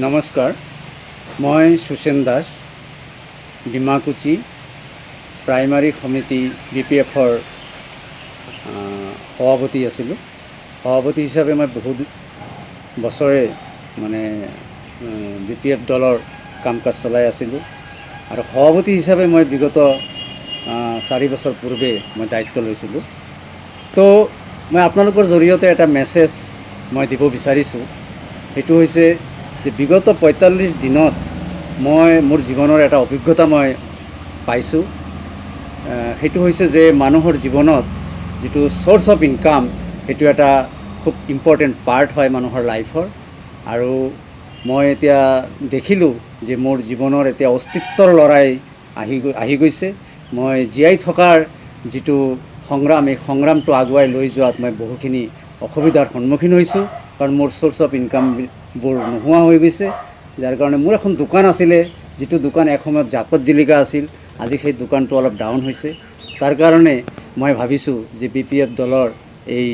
নমস্কাৰ, মই সুচেন দাস, ডিমাকুচি প্ৰাইমাৰী সমিতি BPFৰ সভাপতি আছিলোঁ। সভাপতি হিচাপে মই বহুত বছৰে মানে BPF দলৰ কাম কাজ চলাই আছিলোঁ আৰু সভাপতি হিচাপে মই বিগত 4 বছৰ পূৰ্বে মই দায়িত্ব লৈছিলোঁ। তো মই আপোনালোকৰ জৰিয়তে এটা মেছেজ মই দিব বিচাৰিছোঁ। সেইটো হৈছে যে বিগত 45 দিনত মই মোৰ জীৱনৰ এটা অভিজ্ঞতা মই পাইছোঁ। সেইটো হৈছে যে মানুহৰ জীৱনত যিটো সোৰ্স অফ ইনকাম সেইটো এটা খুব ইম্পৰ্টেণ্ট পাৰ্ট হয় মানুহৰ লাইফৰ। আৰু মই এতিয়া দেখিলোঁ যে মোৰ জীৱনৰ এতিয়া অস্তিত্বৰ লৰাই আহি গৈছে। মই জীয়াই থকাৰ যিটো সংগ্ৰাম, এই সংগ্ৰামটো আগুৱাই লৈ যোৱাত মই বহুখিনি অসুবিধাৰ সন্মুখীন হৈছোঁ, কাৰণ মোৰ সোৰ্স অফ ইনকামবোৰ নোহোৱা হৈ গৈছে। যাৰ কাৰণে মোৰ এখন দোকান আছিলে, যিটো দোকান এসময়ত জাকত জিলিকা আছিল, আজি সেই দোকানটো অলপ ডাউন হৈছে। তাৰ কাৰণে মই ভাবিছোঁ যে BPF দলৰ এই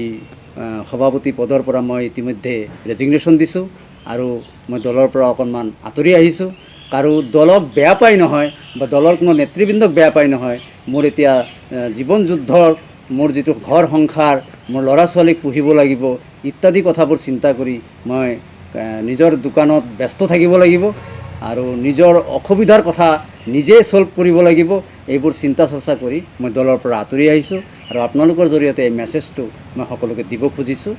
সভাপতি পদৰ পৰা মই ইতিমধ্যে ৰেজিগনেশ্যন দিছোঁ আৰু মই দলৰ পৰা অকণমান আঁতৰি আহিছোঁ। কাৰো দলক বেয়া পাই নহয় বা দলৰ কোনো নেতৃবৃন্দক বেয়া পাই নহয়, মোৰ এতিয়া জীৱন যুদ্ধৰ মোৰ যিটো ঘৰ সংসাৰ, মোৰ ল'ৰা ছোৱালীক পুহিব লাগিব ইত্যাদি কথাবোৰ চিন্তা কৰি মই নিজৰ দোকানত ব্যস্ত থাকিব লাগিব আৰু নিজৰ অসুবিধাৰ কথা নিজে সলভ কৰিব লাগিব। এইবোৰ চিন্তা চৰ্চা কৰি মই দলৰ পৰা আঁতৰি আহিছোঁ আৰু আপোনালোকৰ জৰিয়তে এই মেছেজটো মই সকলোকে দিব খুজিছোঁ।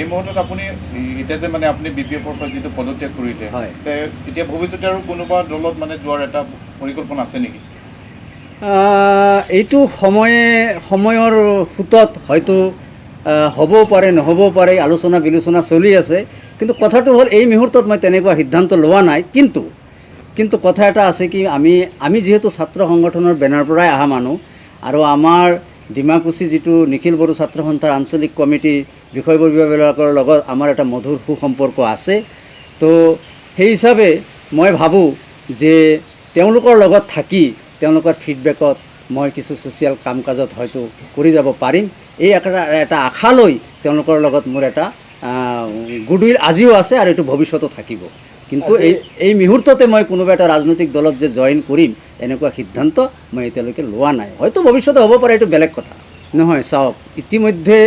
এই মুহূৰ্তত আপুনি এতিয়া যে মানে আপুনি BPFৰ পৰা যিটো পদত্যাগ কৰিলে, হয়, এতিয়া ভৱিষ্যতে আৰু কোনোবা দলত মানে যোৱাৰ এটা পৰিকল্পনা আছে নেকি? এইটো সময়ৰ সোঁতত হয়তো হ'বও পাৰে, নহ'বও পাৰে, আলোচনা বিলোচনা চলি আছে। কিন্তু কথাটো হ'ল এই মুহূৰ্তত মই তেনেকুৱা সিদ্ধান্ত লোৱা নাই। কিন্তু কথা এটা আছে কি, আমি যিহেতু ছাত্ৰ সংগঠনৰ বেনাৰ পৰাই অহা মানুহ আৰু আমাৰ ডিমাকুচি যিটো নিখিল বড়ো ছাত্ৰ সন্থাৰ আঞ্চলিক কমিটিৰ বিষয়ববীয়াবিলাকৰ লগত আমাৰ এটা মধুৰ সুসম্পৰ্ক আছে। তো সেই হিচাপে মই ভাবোঁ যে তেওঁলোকৰ লগত থাকি তেওঁলোকৰ ফিডবেকত মই কিছু ছ'চিয়েল কাম কাজত হয়তো কৰি যাব পাৰিম। এই এটা আশা লৈ তেওঁলোকৰ লগত মোৰ এটা গুডউইল আজিও আছে আৰু এইটো ভৱিষ্যতো থাকিব। কিন্তু এই মুহূৰ্ততে মই কোনোবা এটা ৰাজনৈতিক দলত যে জইন কৰিম এনেকুৱা সিদ্ধান্ত মই এতিয়ালৈকে লোৱা নাই। হয়তো ভৱিষ্যতে হ'ব পাৰে, এইটো বেলেগ কথা নহয়। চাওক, ইতিমধ্যে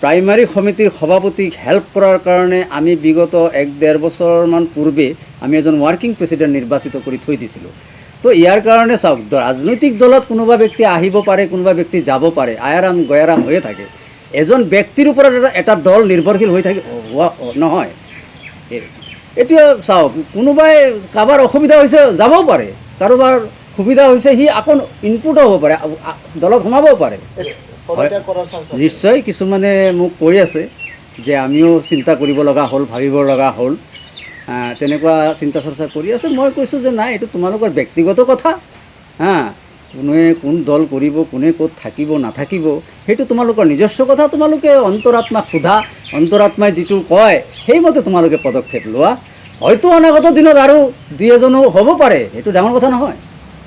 প্ৰাইমাৰী সমিতিৰ সভাপতিক হেল্প কৰাৰ কাৰণে আমি বিগত 1-1.5 বছৰমান পূৰ্বে আমি এজন ৱাৰ্কিং প্ৰেচিডেণ্ট নিৰ্বাচিত কৰি থৈ দিছিলোঁ। তো ইয়াৰ কাৰণে চাওক, ৰাজনৈতিক দলত কোনোবা ব্যক্তি আহিব পাৰে, কোনোবা ব্যক্তি যাব পাৰে, আয়াৰাম গয়াৰাম হৈয়ে থাকে। এজন ব্যক্তিৰ ওপৰত এটা দল নিৰ্ভৰশীল হৈ থাকে নহয়। এতিয়া চাওক, কোনোবাই কাৰোবাৰ অসুবিধা হৈছে যাবও পাৰে, কাৰোবাৰ সুবিধা হৈছে সি আকৌ ইনপুটো হ'ব পাৰে, দলত সোমাবও পাৰে। নিশ্চয় কিছুমানে মোক কৈ আছে যে আমিও চিন্তা কৰিব লগা হ'ল, ভাবিব লগা হ'ল, তেনেকুৱা চিন্তা চৰ্চা কৰি আছে। মই কৈছোঁ যে নাই, এইটো তোমালোকৰ ব্যক্তিগত কথা। কোনে কোন দল কৰিব, কোনে ক'ত থাকিব নাথাকিব, সেইটো তোমালোকৰ নিজস্ব কথা। তোমালোকে অন্তৰাত্মাক সোধা, অন্তৰাত্মাই যিটো কয় সেইমতে তোমালোকে পদক্ষেপ লোৱা। হয়তো অনাগত দিনত আৰু 2-এজনো হ'ব পাৰে, সেইটো ডাঙৰ কথা নহয়।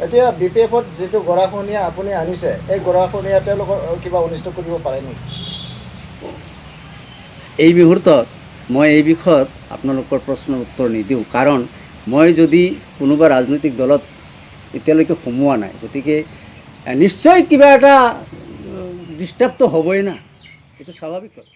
এতিয়া BPFত যিটো গৰাখহনীয়া আপুনি আনিছে, এই গৰাখহনীয়া তেওঁলোকৰ কিবা অনিষ্ট কৰিব পাৰে নেকি? এই মুহূৰ্তত মই এই বিষয়ত আপোনালোকৰ প্ৰশ্নৰ উত্তৰ নিদিওঁ, কাৰণ মই যদি কোনোবা ৰাজনৈতিক দলত এতিয়ালৈকে সোমোৱা নাই, গতিকে নিশ্চয় কিবা এটা ডিষ্টাৰ্বটো হ'বই না, এইটো স্বাভাৱিক কথা।